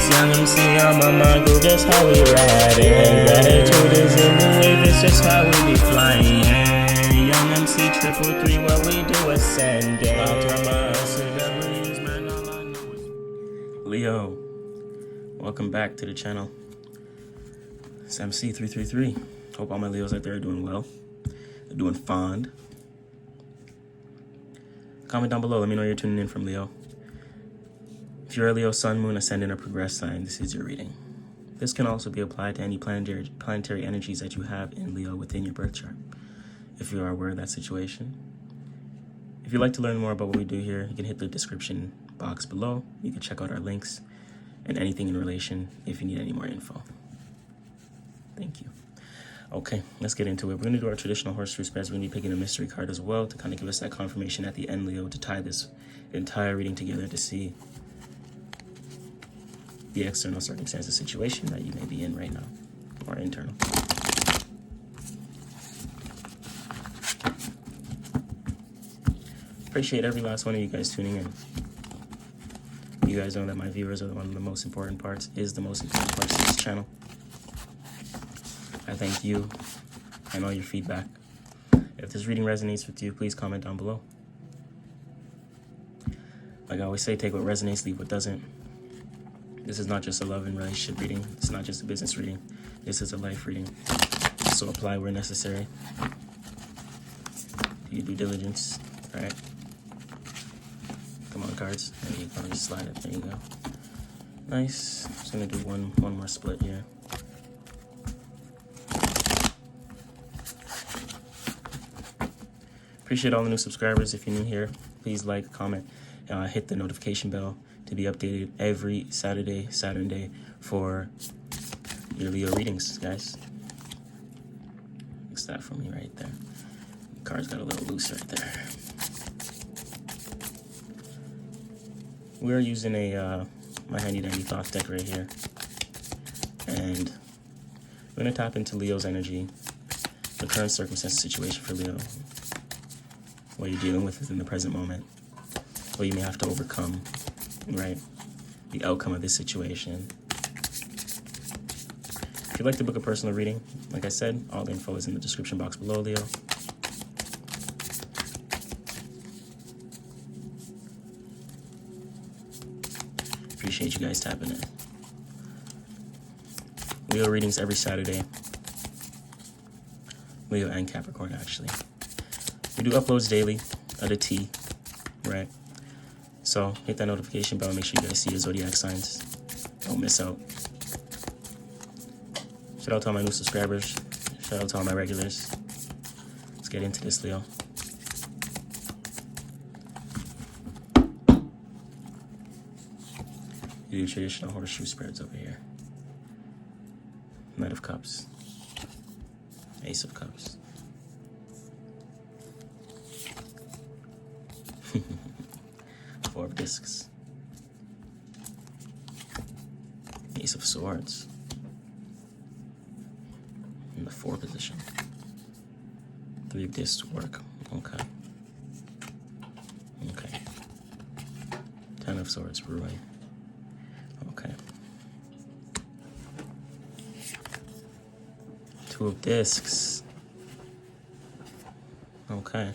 young MC on my mind, go, that's how we ride it. Gratitude is in the wave, it's just how we be flying. Young MC 333, what we do ascendant. Leo, welcome back to the channel. It's MC 333. Hope all my Leos out there are doing well. They're doing fond. Comment down below, let me know you're tuning in from, Leo. If you're a Leo, Sun, Moon, Ascendant, or Progress sign, this is your reading. This can also be applied to any planetary energies that you have in Leo within your birth chart, if you are aware of that situation. If you'd like to learn more about what we do here, you can hit the description box below. You can check out our links and anything in relation if you need any more info. Thank you. Okay, let's get into it. We're going to do our traditional horseshoe spreads. We're going to be picking a mystery card as well to kind of give us that confirmation at the end, Leo, to tie this entire reading together to see the external circumstances situation that you may be in right now, or internal. Appreciate every last one of you guys tuning in. You guys know that my viewers are one of the most important parts, is the most important parts of this channel. I thank you and all your feedback. If this reading resonates with you, please comment down below. Like I always say, take what resonates, leave what doesn't. This is not just a love and relationship reading. It's not just a business reading. This is a life reading. So apply where necessary. Do your due diligence. All right. Come on, cards. There you go. Just slide it. There you go. Nice. Just gonna do one more split here. Appreciate all the new subscribers. If you're new here, please like, comment, hit the notification bell to be updated every Saturday for your Leo readings, guys. Fix that for me right there. The card's got a little loose right there. We're using a my handy dandy thoughts deck right here, and we're gonna tap into Leo's energy, the current circumstance situation for Leo, what you're dealing with in the present moment, what you may have to overcome, right? The outcome of this situation. If you'd like to book a personal reading, like I said, all the info is in the description box below, Leo. Appreciate you guys tapping in. Leo readings every Saturday. Leo and Capricorn, actually. We do uploads daily at a T, right? So hit that notification bell. Make sure you guys see your zodiac signs. Don't miss out. Shout out to all my new subscribers. Shout out to all my regulars. Let's get into this, Leo. You do traditional horseshoe spreads over here. Knight of Cups. Ace of Cups. Four of Discs. Ace of Swords. In the 4 position. 3 of Discs to work. Okay. Okay. 10 of Swords brewing. Okay. 2 of Discs. Okay.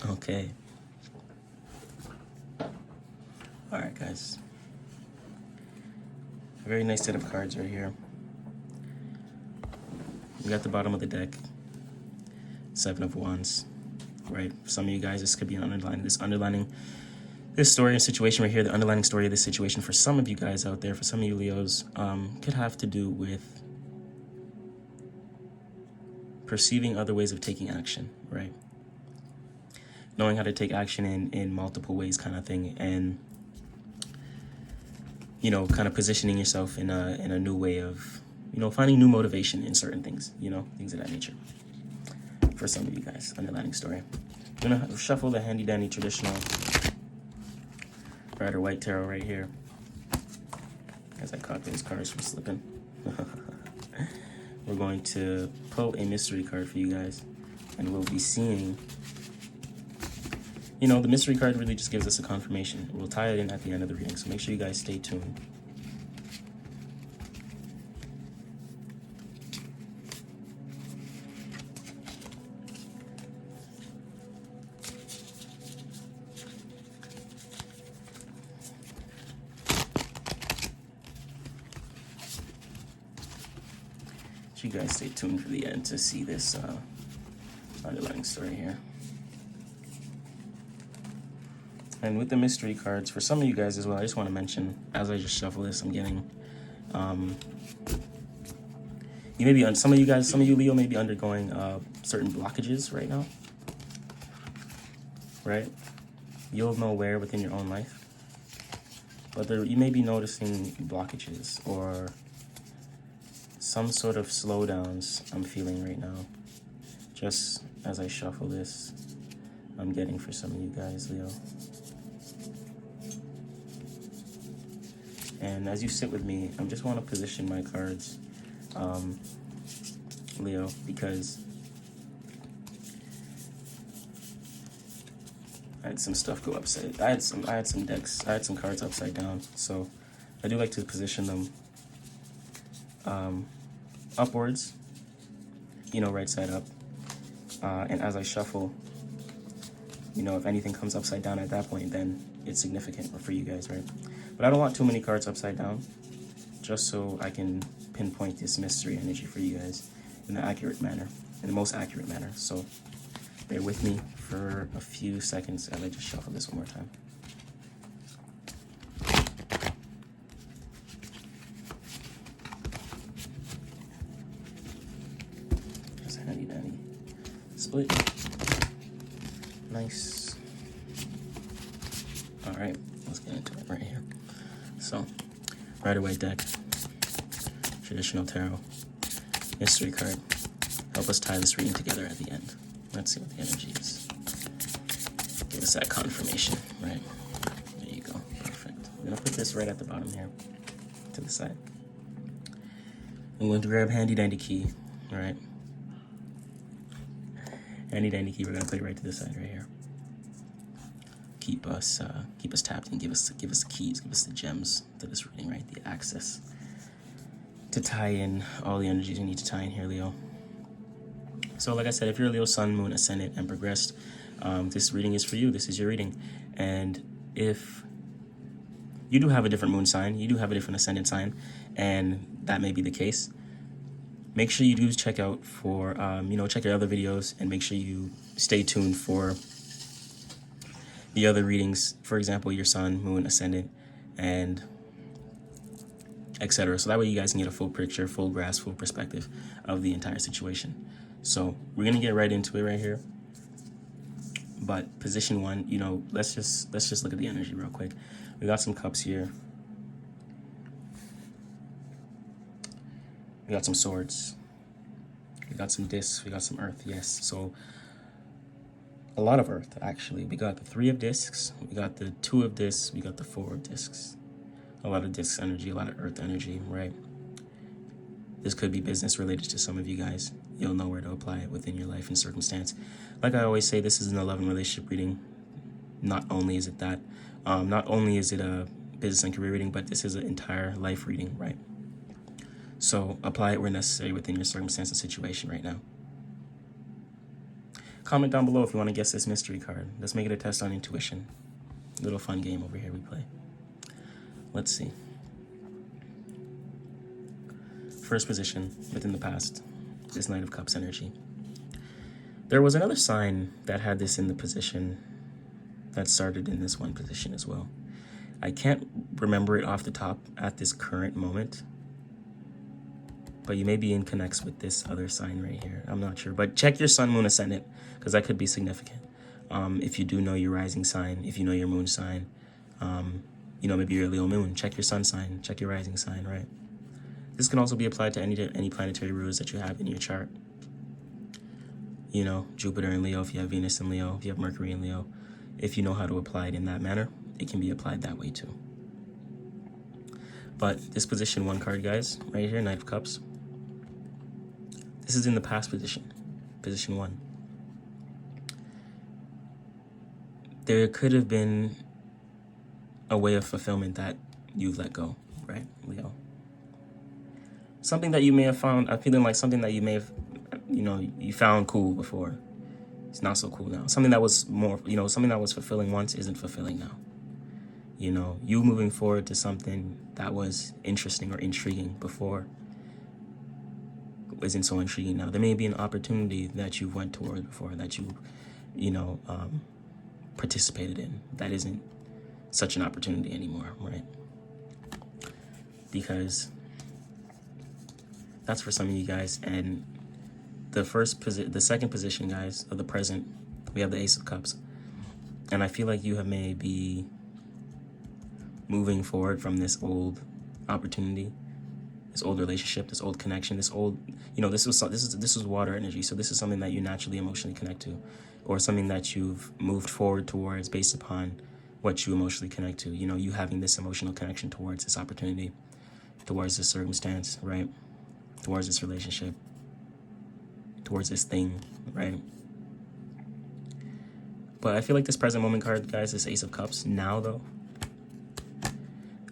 Okay. All right, guys. A very nice set of cards right here. We got the bottom of the deck. 7 of Wands. Right. For some of you guys, this could be an underlining this story and situation right here. The underlining story of this situation for some of you guys out there, for some of you Leos, could have to do with perceiving other ways of taking action, right? Knowing how to take action in multiple ways, kind of thing, and you know, kind of positioning yourself in a new way of, you know, finding new motivation in certain things, you know, things of that nature. For some of you guys, underlining story. I'm gonna shuffle the handy dandy traditional red or white tarot right here, as I caught those cards from slipping. We're going to pull a mystery card for you guys, and we'll be seeing You know, the mystery card really just gives us a confirmation. We'll tie it in at the end of the reading, so make sure you guys stay tuned. You guys stay tuned for the end to see this underlying story here. And with the mystery cards, for some of you guys as well, I just want to mention, as I just shuffle this, I'm getting, you may be, some of you Leo may be undergoing certain blockages right now, right? You'll know where within your own life, but you may be noticing blockages or some sort of slowdowns I'm feeling right now. Just as I shuffle this, I'm getting for some of you guys, Leo. And as you sit with me, I just want to position my cards, Leo, because I had some stuff go upside. I had some cards upside down. So I do like to position them upwards, you know, right side up. And as I shuffle, you know, if anything comes upside down at that point, then it's significant for you guys, right? But I don't want too many cards upside down, just so I can pinpoint this mystery energy for you guys in the accurate manner, in the most accurate manner. So bear with me for a few seconds as I just shuffle this one more time. Just handy dandy split. Nice. All right, let's get into it right here. So, Rider-Waite deck, traditional tarot, mystery card. Help us tie this reading together at the end. Let's see what the energy is. Give us that confirmation, right? There you go, perfect. I'm gonna put this right at the bottom here, to the side. I'm going to grab handy dandy key, all right? Handy dandy key, we're gonna put it right to the side right here. Keep us tapped in. Give us the keys. Give us the gems to this reading, right? The access to tie in all the energies you need to tie in here, Leo. So, like I said, if you're a Leo, Sun, Moon, Ascendant, and Progressed, this reading is for you. This is your reading. And if you do have a different Moon sign, you do have a different Ascendant sign, and that may be the case, make sure you do check out for, check your other videos, and make sure you stay tuned for the other readings, for example, your Sun, Moon, Ascendant, and etc. So that way you guys can get a full picture, full grasp, full perspective of the entire situation. So we're gonna get right into it right here. But position one, you know, let's just look at the energy real quick. We got some cups here. We got some swords. We got some discs. We got some earth. Yes. So a lot of earth, actually. We got the 3 of discs, we got the 2 of discs, we got the 4 of discs. A lot of disc energy, a lot of earth energy, right? This could be business related to some of you guys. You'll know where to apply it within your life and circumstance. Like I always say, this is an 11 relationship reading. Not only is it that, not only is it a business and career reading, but this is an entire life reading, right? So apply it where necessary within your circumstance and situation right now. Comment down below if you want to guess this mystery card. Let's make it a test on intuition. Little fun game over here we play. Let's see. First position within the past, this Knight of Cups energy. There was another sign that had this in the position that started in this one position as well. I can't remember it off the top at this current moment, but you may be in connects with this other sign right here. I'm not sure, but check your Sun, Moon, Ascendant, because that could be significant. If you do know your rising sign, if you know your moon sign, maybe you're a Leo moon, check your sun sign, check your rising sign, right? This can also be applied to any planetary rulers that you have in your chart. You know, Jupiter in Leo, if you have Venus in Leo, if you have Mercury in Leo, if you know how to apply it in that manner, it can be applied that way too. But this position 1 card, guys, right here, Knight of Cups, this is in the past position, position 1. there could have been a way of fulfillment that you've let go, right, Leo? Something that you may have found, I'm feeling like something that you may have, you found cool before. It's not so cool now. Something that was more, something that was fulfilling once isn't fulfilling now. You moving forward to something that was interesting or intriguing before isn't so intriguing now. There may be an opportunity that you went towards before that you participated in that isn't such an opportunity anymore, right? Because that's for some of you guys. And the second position, guys, of the present, we have the Ace of Cups. And I feel like you have maybe moving forward from this old opportunity, this old relationship, this old connection, this old, this was water energy. So this is something that you naturally emotionally connect to, or something that you've moved forward towards based upon what you emotionally connect to. You having this emotional connection towards this opportunity, towards this circumstance, right? Towards this relationship, towards this thing, right? But I feel like this present moment card, guys, this Ace of Cups, now though,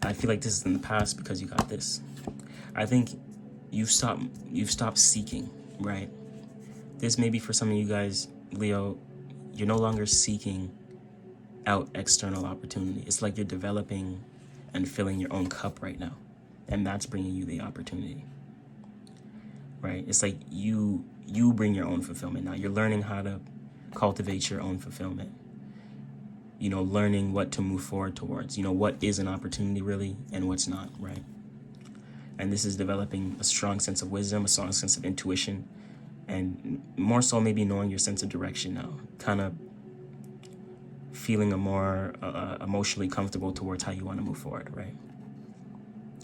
I feel like this is in the past because you got this. I think you've stopped seeking, right? This may be for some of you guys, Leo, you're no longer seeking out external opportunity. It's like you're developing and filling your own cup right now. And that's bringing you the opportunity, right? It's like you bring your own fulfillment now. You're learning how to cultivate your own fulfillment. Learning what to move forward towards. What is an opportunity really and what's not, right? And this is developing a strong sense of wisdom, a strong sense of intuition, and more so maybe knowing your sense of direction now. Kind of feeling a more emotionally comfortable towards how you want to move forward, right?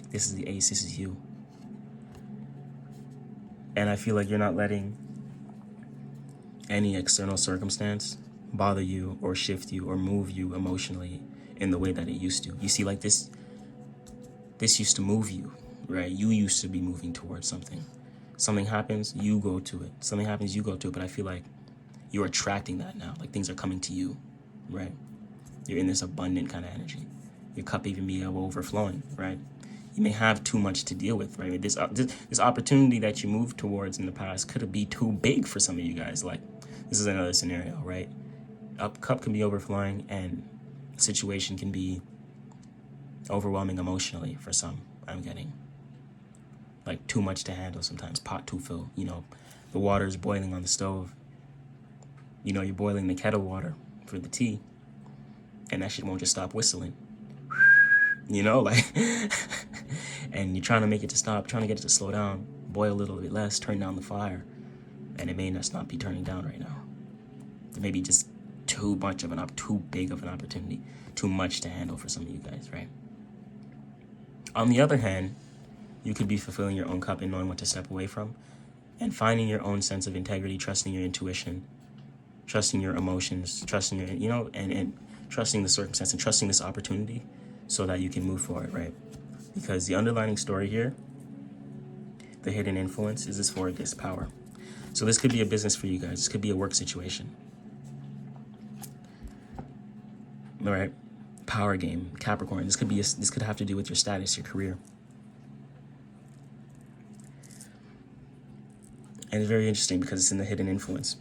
This is the Ace, this is you. And I feel like you're not letting any external circumstance bother you or shift you or move you emotionally in the way that it used to. You see, like this used to move you, right? You used to be moving towards something. Something happens, you go to it. Something happens, you go to it. But I feel like you're attracting that now. Like things are coming to you, right? You're in this abundant kind of energy. Your cup even be overflowing, right? You may have too much to deal with, right? This opportunity that you moved towards in the past could be too big for some of you guys. Like, this is another scenario, right? Cup can be overflowing and the situation can be overwhelming emotionally for some, I'm getting. Like too much to handle sometimes, pot too full. The water is boiling on the stove. You're boiling the kettle water for the tea and that shit won't just stop whistling. And you're trying to make it to stop, trying to get it to slow down, boil a little bit less, turn down the fire, and it may not be turning down right now. There may be just too big of an opportunity, too much to handle for some of you guys, right? On the other hand, you could be fulfilling your own cup and knowing what to step away from, and finding your own sense of integrity, trusting your intuition, trusting your emotions, trusting your, and trusting the circumstance and trusting this opportunity so that you can move forward, right? Because the underlying story here, the hidden influence, is this for this power. So this could be a business for you guys. This could be a work situation. All right, power game, Capricorn. This could have to do with your status, your career. And it's very interesting because it's in the hidden influence.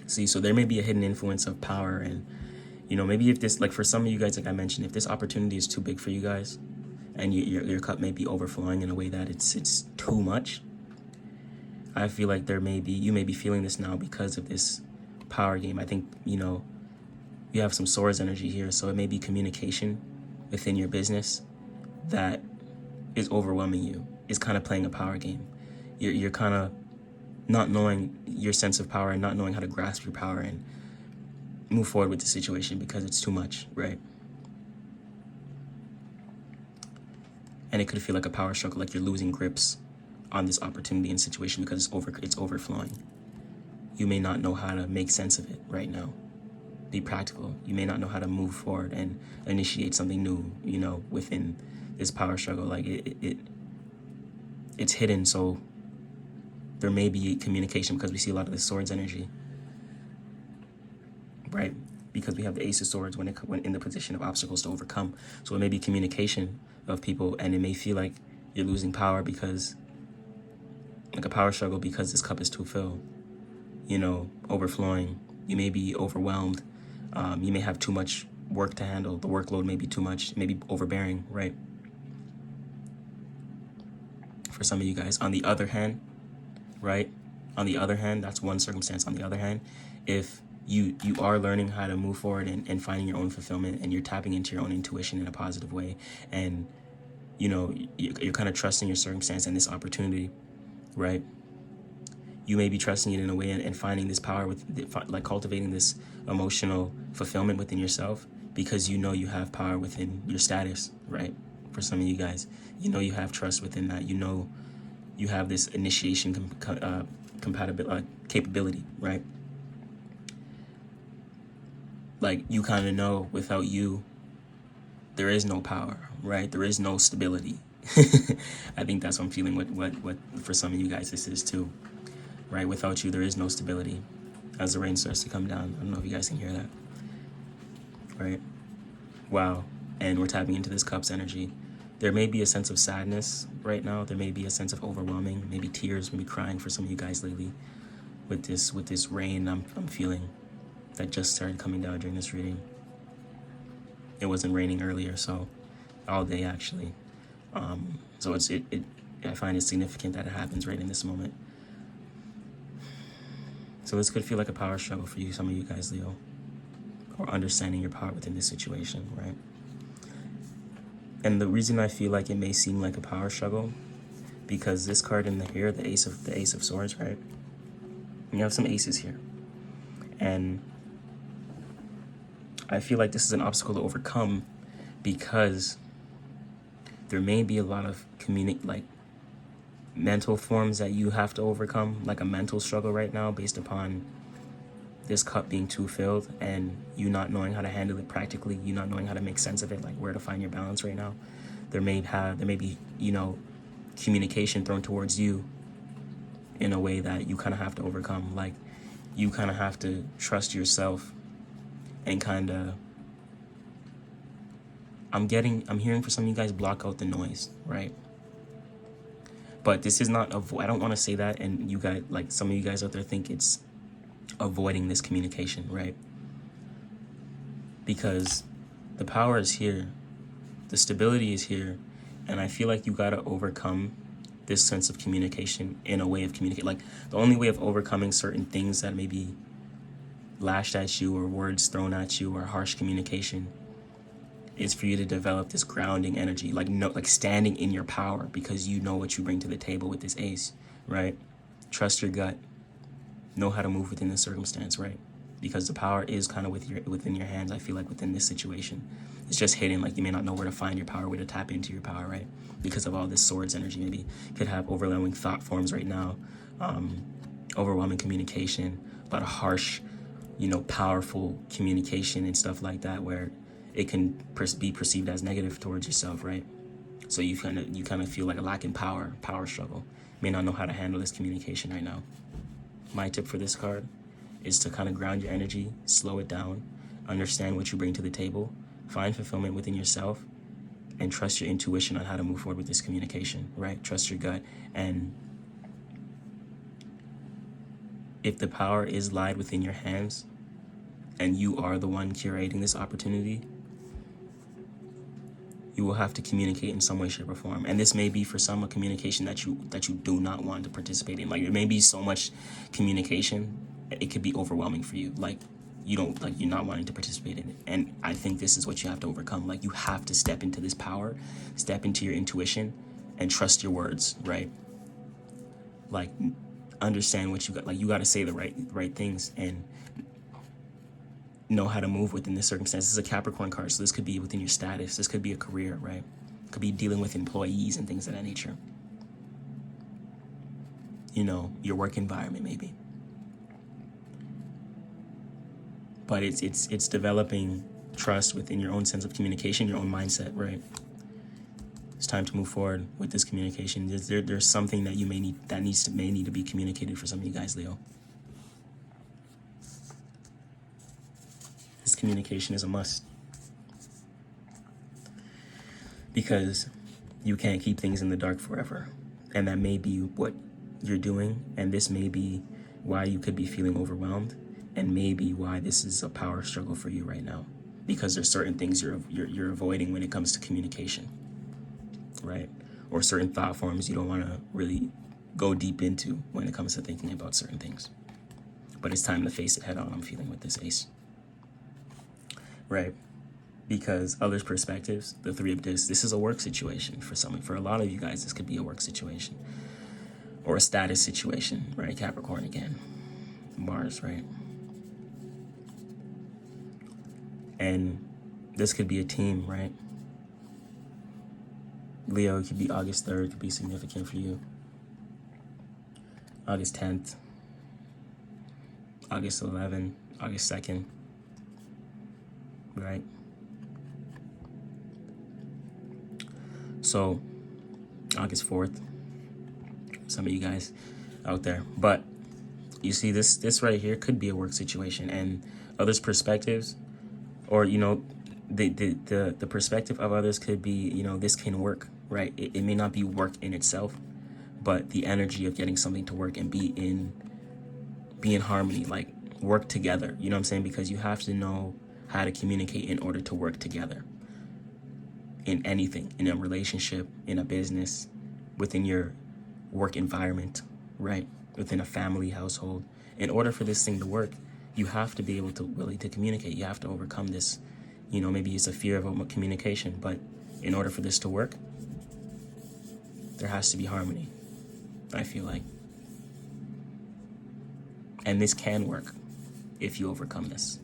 See, so there may be a hidden influence of power, and maybe if this, like for some of you guys, like I mentioned, if this opportunity is too big for you guys, and your cup may be overflowing in a way that it's too much, I feel like you may be feeling this now because of this power game. I think you have some swords energy here, so it may be communication within your business that is overwhelming you. Is kind of playing a power game. You're kind of not knowing your sense of power and not knowing how to grasp your power and move forward with the situation because it's too much, right? And it could feel like a power struggle, like you're losing grips on this opportunity and situation because it's overflowing. You may not know how to make sense of it right now. Be practical. You may not know how to move forward and initiate something new, within this power struggle. Like it's hidden, so there may be communication because we see a lot of the swords energy. right? Because we have the Ace of Swords when in the position of obstacles to overcome. So it may be communication of people, and it may feel like you're losing power because, like a power struggle, because this cup is too filled, you know, overflowing. You may be overwhelmed. You may have too much work to handle. The workload may be too much, maybe overbearing, right? For some of you guys. On the other hand, right? On the other hand, that's one circumstance. On the other hand, if you are learning how to move forward and finding your own fulfillment, and you're tapping into your own intuition in a positive way, and you know, you're kind of trusting your circumstance and this opportunity, right? You may be trusting it in a way and finding this power with, like, cultivating this emotional fulfillment within yourself, because you know you have power within your status, right? For some of you guys, you know you have trust within that. You know you have this initiation capability, right? Like, you kind of know without you, there is no power, right? There is no stability. I think that's what I'm feeling what for some of you guys this is too, right? Without you, there is no stability. As the rain starts to come down, I don't know if you guys can hear that, right? Wow. And we're tapping into this cup's energy. There may be a sense of sadness right now. There may be a sense of overwhelming, maybe tears, maybe crying for some of you guys lately with this rain I'm feeling that just started coming down during this reading. It wasn't raining earlier, so all day actually. So I find it significant that it happens right in this moment. So this could feel like a power struggle for you, some of you guys, Leo, or understanding your power within this situation, right? And the reason I feel like it may seem like a power struggle, because this card in here, the Ace of Swords, right? You have some aces here, and I feel like this is an obstacle to overcome, because there may be a lot of mental forms that you have to overcome, like a mental struggle right now based upon this cup being too filled and you not knowing how to handle it practically, you not knowing how to make sense of it, like where to find your balance right now. There may be, you know, communication thrown towards you in a way that you kind of have to overcome. Like, you kind of have to trust yourself and kind of, I'm hearing for some of you guys, block out the noise, right? But this is not, I don't want to say that, and you guys, like some of you guys out there think it's avoiding this communication, right? Because the power is here, the stability is here, and I feel like you got to overcome this sense of communication in a way of communicate. Like, the only way of overcoming certain things that may be lashed at you or words thrown at you or harsh communication is for you to develop this grounding energy, like standing in your power, because you know what you bring to the table with this ace, right? Trust your gut. Know how to move within this circumstance, right? Because the power is kind of within your hands, I feel like, within this situation. It's just hidden, like you may not know where to find your power, where to tap into your power, right? Because of all this swords energy, maybe could have overwhelming thought forms right now, overwhelming communication, a lot of harsh, you know, powerful communication and stuff like that, where it can be perceived as negative towards yourself, right? So you kind of feel like a lack in power struggle. You may not know how to handle this communication right now. My tip for this card is to kind of ground your energy, slow it down, understand what you bring to the table, find fulfillment within yourself, and trust your intuition on how to move forward with this communication, right? Trust your gut. And if the power is lied within your hands and you are the one curating this opportunity, you will have to communicate in some way, shape, or form. And this may be for some a communication that you do not want to participate in. Like, there may be so much communication, it could be overwhelming for you. Like, you're not wanting to participate in it. And I think this is what you have to overcome. Like, you have to step into this power, step into your intuition, and trust your words, right? Like, understand what you got. Like, you got to say the right things and know how to move within this circumstance. This is a Capricorn card, so this could be within your status. This could be a career, right? It could be dealing with employees and things of that nature. You know, your work environment maybe. But it's developing trust within your own sense of communication, your own mindset, right? It's time to move forward with this communication. There's something that you may need to be communicated for some of you guys, Leo. communication is a must, because you can't keep things in the dark forever. And that may be what you're doing, and this may be why you could be feeling overwhelmed, and maybe why this is a power struggle for you right now, because there's certain things you're avoiding when it comes to communication, right? Or certain thought forms you don't want to really go deep into when it comes to thinking about certain things. But it's time to face it head on, I'm feeling, with this ace, right? Because others' perspectives, the three of this is a work situation for someone. For a lot of you guys, this could be a work situation or a status situation, right? Capricorn again, Mars, right? And this could be a team, right? Leo, it could be August 3rd, could be significant for you. August 10th, August 11th, August 2nd, right? So, August 4th, some of you guys out there. But you see, this right here could be a work situation, and others' perspectives, or, you know, the perspective of others could be, you know, this can work, right? It may not be work in itself, but the energy of getting something to work and be in harmony, like work together, you know what I'm saying? Because you have to know how to communicate in order to work together in anything, in a relationship, in a business, within your work environment, right? Within a family household. In order for this thing to work, you have to be able to really to communicate. You have to overcome this, you know, maybe it's a fear of communication, but in order for this to work, there has to be harmony, I feel like. And this can work if you overcome this.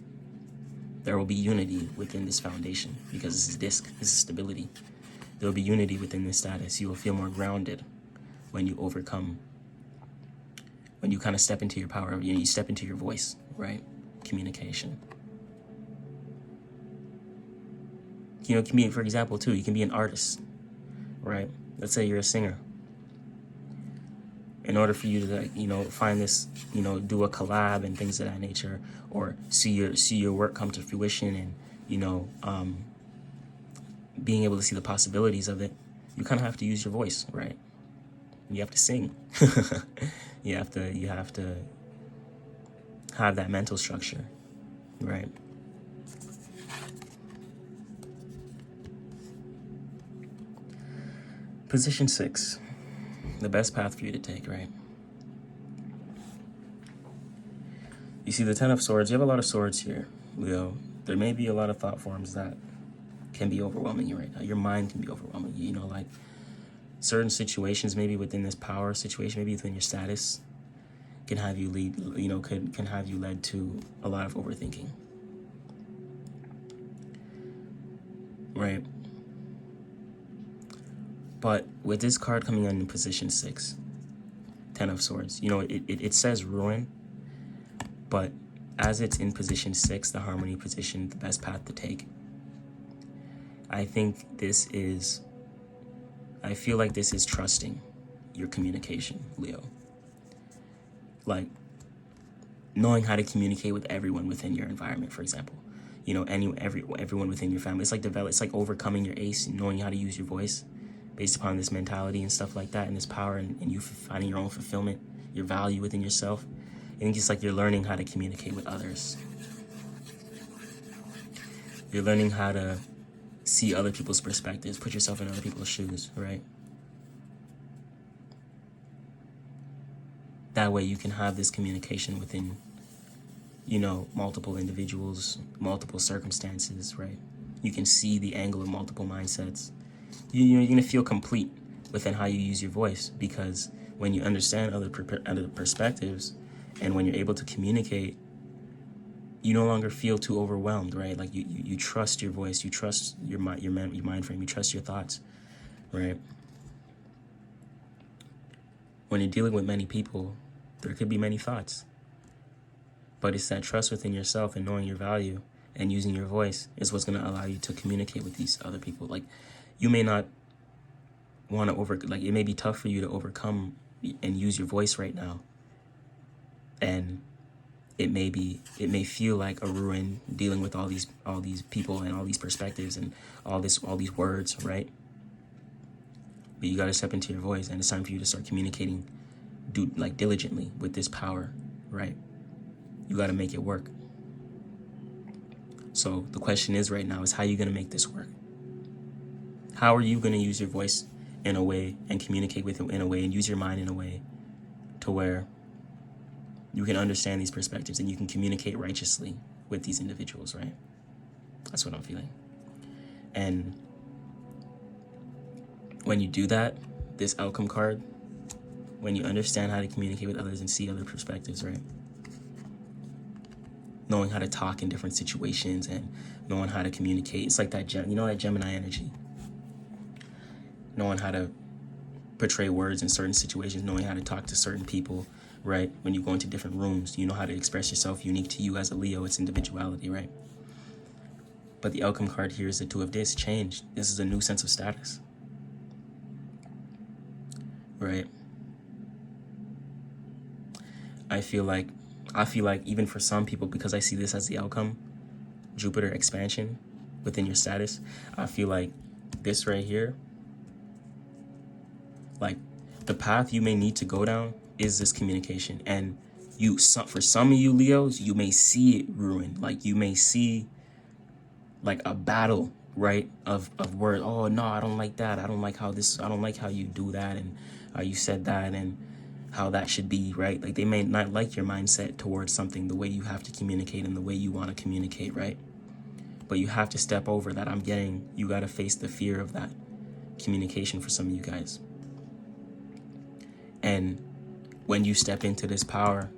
There will be unity within this foundation, because this is disc, this is stability. There will be unity within this status. You will feel more grounded when you overcome, when you kind of step into your power, you step into your voice, right? Communication. You know, it can be, for example, too, you can be an artist, right? Let's say you're a singer. In order for you to, like, you know, find this, you know, do a collab and things of that nature, or see your work come to fruition, and, you know, being able to see the possibilities of it, you kind of have to use your voice, right? You have to sing. you have to have that mental structure, right? Position 6, the best path for you to take, right? You see the 10 of Swords, you have a lot of swords here, Leo. There may be a lot of thought forms that can be overwhelming you right now. Your mind can be overwhelming you, you know, like certain situations, maybe within this power situation, maybe within your status, can have you lead, you know, can have you led to a lot of overthinking, right? But with this card coming in position 6, 10 of Swords, you know, it says ruin, but as it's in position 6, the harmony position, the best path to take, I think I feel like this is trusting your communication, Leo. Like knowing how to communicate with everyone within your environment, for example. You know, everyone within your family. It's like overcoming your ace, knowing how to use your voice based upon this mentality and stuff like that, and this power, and you finding your own fulfillment, your value within yourself. I think it's like you're learning how to communicate with others. You're learning how to see other people's perspectives, put yourself in other people's shoes, right? That way you can have this communication within, you know, multiple individuals, multiple circumstances, right? You can see the angle of multiple mindsets. You're going to feel complete within how you use your voice, because when you understand other perspectives, and when you're able to communicate, you no longer feel too overwhelmed, right? Like you trust your voice, you trust your mind frame, you trust your thoughts, right? When you're dealing with many people, there could be many thoughts, but it's that trust within yourself and knowing your value and using your voice is what's going to allow you to communicate with these other people. Like, you may not want to it may be tough for you to overcome and use your voice right now, and it may feel like a ruin dealing with all these people and all these perspectives and all these words, right? But you got to step into your voice, and it's time for you to start communicating diligently with this power, right? You got to make it work. So the question is right now is, how are you going to make this work? How are you going to use your voice in a way and communicate with it in a way and use your mind in a way to where you can understand these perspectives and you can communicate righteously with these individuals, right? That's what I'm feeling. And when you do that, this outcome card, when you understand how to communicate with others and see other perspectives, right? Knowing how to talk in different situations and knowing how to communicate. It's like that, that Gemini energy. Knowing how to portray words in certain situations, knowing how to talk to certain people, right? When you go into different rooms, you know how to express yourself unique to you as a Leo. It's individuality, right? But the outcome card here is the Two of Discs, change. This is a new sense of status, right? I feel like even for some people, because I see this as the outcome, Jupiter expansion within your status, I feel like this right here, like the path you may need to go down is this communication. And for some of you Leos, you may see it ruined. Like you may see like a battle, right? Of words. Oh no, I don't like that. I don't like how you do that and how you said that and how that should be, right? Like they may not like your mindset towards something, the way you have to communicate and the way you want to communicate, right? But you have to step over that. You got to face the fear of that communication for some of you guys. And when you step into this power,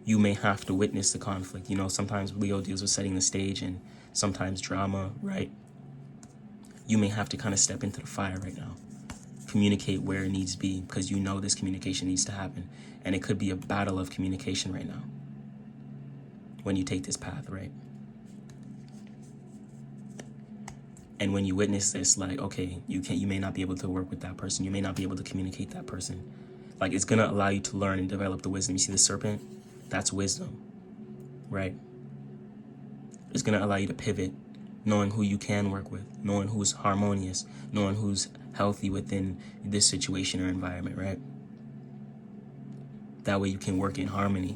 you may have to witness the conflict. Sometimes Leo deals with setting the stage and sometimes drama, right? You may have to kind of step into the fire right now. Communicate where it needs to be because this communication needs to happen. And it could be a battle of communication right now when you take this path, right? And when you witness this, like, okay, you may not be able to work with that person. You may not be able to communicate that person. Like, it's going to allow you to learn and develop the wisdom. You see the serpent? That's wisdom, right? It's going to allow you to pivot, knowing who you can work with, knowing who's harmonious, knowing who's healthy within this situation or environment, right? That way you can work in harmony.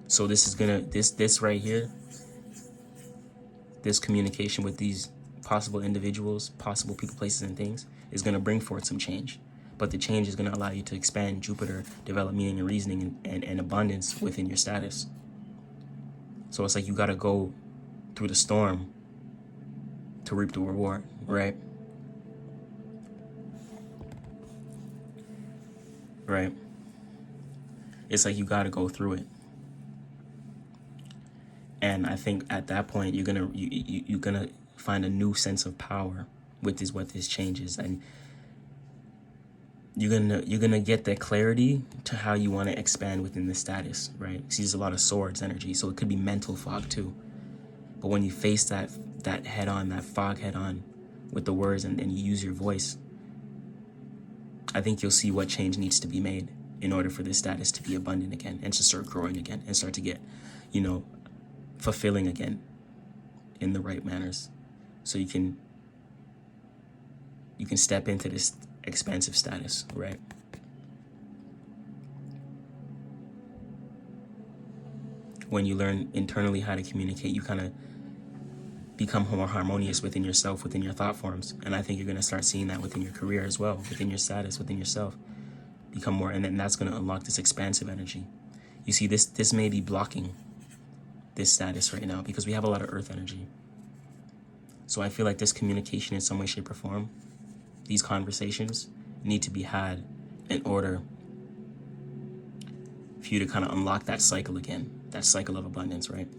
So this right here, this communication with these possible individuals, possible people, places, and things is going to bring forth some change. But the change is going to allow you to expand Jupiter, develop meaning and reasoning and abundance within your status. So it's like you got to go through the storm to reap the reward, right? Right. It's like you got to go through it. And I think at that point you're gonna find a new sense of power with what this changes, and you're gonna get that clarity to how you want to expand within the status, right? See, there's a lot of swords energy, so it could be mental fog too. But when you face that head on, that fog head on with the words and you use your voice, I think you'll see what change needs to be made in order for this status to be abundant again and to start growing again and start to get, fulfilling again in the right manners. So you can step into this expansive status, right? When you learn internally how to communicate, you kind of become more harmonious within yourself, within your thought forms. And I think you're going to start seeing that within your career as well, within your status, within yourself. Become more, and then that's going to unlock this expansive energy. You see, this may be blocking this status right now because we have a lot of earth energy. So I feel like this communication in some way, shape, or form, these conversations need to be had in order for you to kind of unlock that cycle again, that cycle of abundance, right?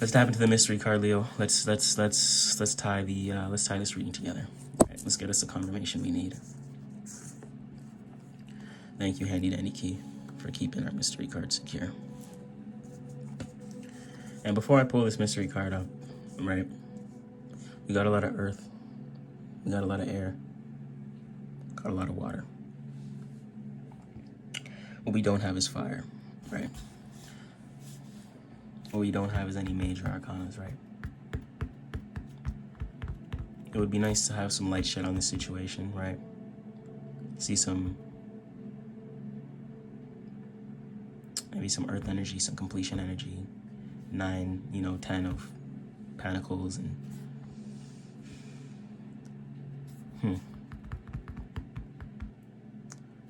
Let's dive into the mystery card, Leo. Let's tie this reading together. All right, let's get us the confirmation we need. Thank you, Handy Dandy Key, for keeping our mystery card secure. And before I pull this mystery card up, right, we got a lot of earth, we got a lot of air, got a lot of water. What we don't have is fire, right? What we don't have is any major arcanas, right? It would be nice to have some light shed on this situation, right? See maybe some earth energy, some completion energy. 9, 10 of pentacles, and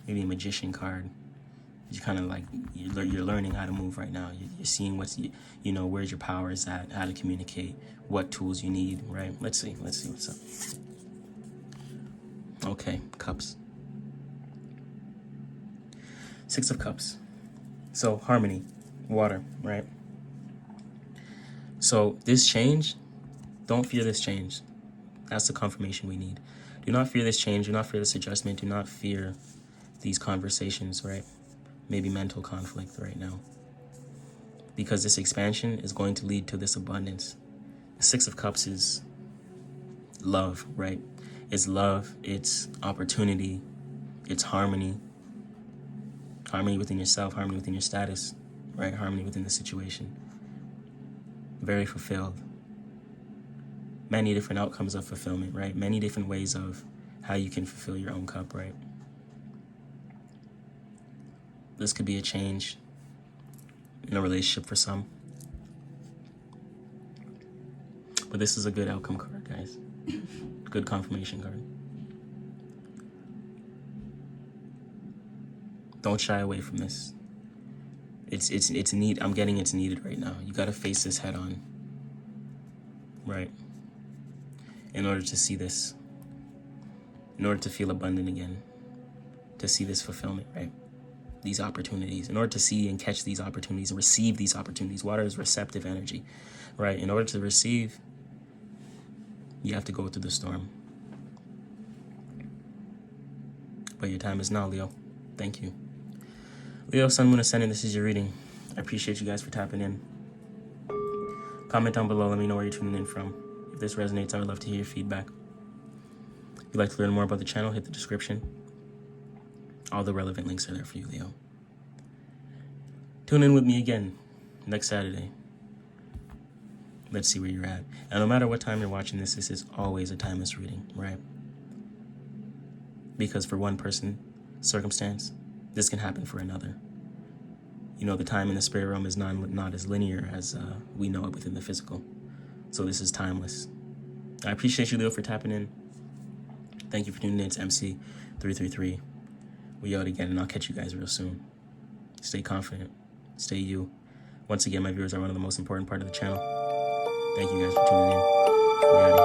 maybe a magician card. You kind of like, you're learning how to move right now. You're seeing where's your power is at, how to communicate, what tools you need, right? Let's see what's up. Okay, cups. 6 of cups. So harmony, water, right? So this change, don't fear this change. That's the confirmation we need. Do not fear this change. Do not fear this adjustment. Do not fear these conversations, right? Maybe mental conflict right now. Because this expansion is going to lead to this abundance. The 6 of Cups is love, right? It's love, it's opportunity, it's harmony. Harmony within yourself, harmony within your status, right? Harmony within the situation. Very fulfilled. Many different outcomes of fulfillment, right? Many different ways of how you can fulfill your own cup, right? This could be a change in a relationship for some. But this is a good outcome card, guys. Good confirmation card. Don't shy away from this. It's need. I'm getting it's needed right now. You got to face this head on, right? In order to see this, in order to feel abundant again, to see this fulfillment, right? These opportunities, in order to see and catch these opportunities and receive these opportunities. Water is receptive energy, right? In order to receive, you have to go through the storm. But your time is now, Leo. Thank you. Leo, Sun, Moon, Ascendant, this is your reading. I appreciate you guys for tapping in. Comment down below. Let me know where you're tuning in from. If this resonates, I would love to hear your feedback. If you'd like to learn more about the channel, hit the description. All the relevant links are there for you, Leo. Tune in with me again next Saturday. Let's see where you're at. And no matter what time you're watching this is always a timeless reading, right? Because for one person, circumstance, this can happen for another. The time in the spirit realm is not as linear as we know it within the physical. So this is timeless. I appreciate you, Leo, for tapping in. Thank you for tuning in. It's MC333. We out again, and I'll catch you guys real soon. Stay confident. Stay you. Once again, my viewers are one of the most important part of the channel. Thank you guys for tuning in. We out